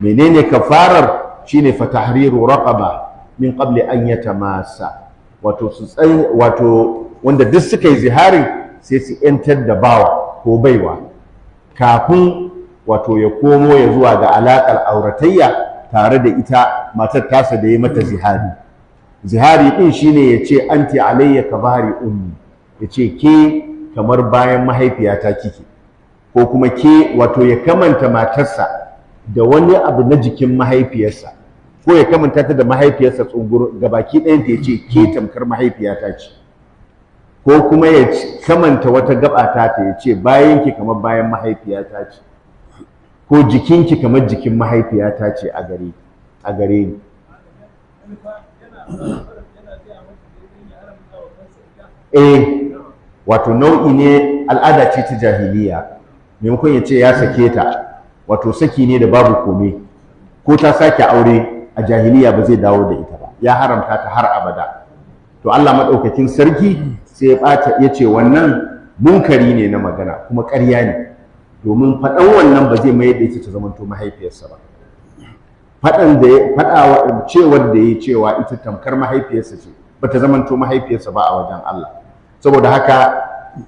menene kafarar? Shine fa tahriru raqaba min qabli an yatamassa, wato wanda duk suka yi ziharin sai su yantar da bawa ko baiwa kafin wato ya komo ya zuwa ga alaƙar auratayya tare da ita matar tasa da ya mata zihari din shine ya ce anti alayya ka bahari ummi, ya ce ke kamar bayan mahaifiyata kike, ko kuma ke wato ya kamanta matarsa da wani abu na jikin mahaifiyarsa, ko ya kamanta ta da mahaifiyarsa tsungur gabaki ɗayanta ya ce ke tamkar mahaifiyata ce, ko kuma ya kamanta wata gabata ta ya ce bayanki kamar bayan mahaifiyata ce, ko jikinki kamar jikin mahaifiyata ce a gare ni. Wato nau'i ne, al'ada ce ta jahiliya, maimakon ya ce ya sake ta, wato saki ne da babu kome, ko ta sake aure a jahiliya ba zai dawo da ita ba, ya haramta ta har abada. To Allah maɗaukakin sarki sai ya ce wannan munkari ne na magana kuma ƙarya ne, domin faɗan wannan ba zai mayar da ita ta zamanto mahaifiyarsa ba. Cewar da ya cewa ita tamkar mahaifiyarsa ce ba ta zamanto mahaifiyarsa ba a wajen Allah, saboda haka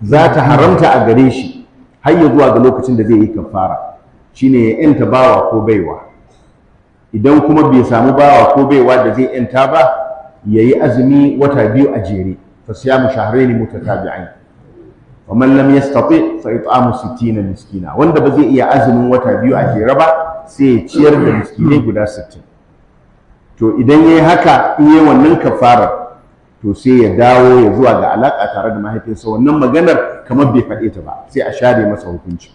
za ta haramta a gare shi har ya zuwa ga lokacin da zai yi kafara, shine ya yanta bawa ko baiwa. Idan kuma bai samu bawa ko baiwa da zai yanta ba, ya yi azumi wata 2 a jere, fa siyamu shahrayn mutatabi'ain wa man lam yastati fa it'amu 60 miskina, wanda ba zai iya azumin wata 2 a jere ba sai ya ciyar da miskinai guda 60. To idan yayi haka, in yayi wannan kafarar, to sai ya dawo ya zuwa ga alaka tare da mahaifiyarsa, wannan maganar kamar bai faɗe ta ba, sai a share masa hukunci.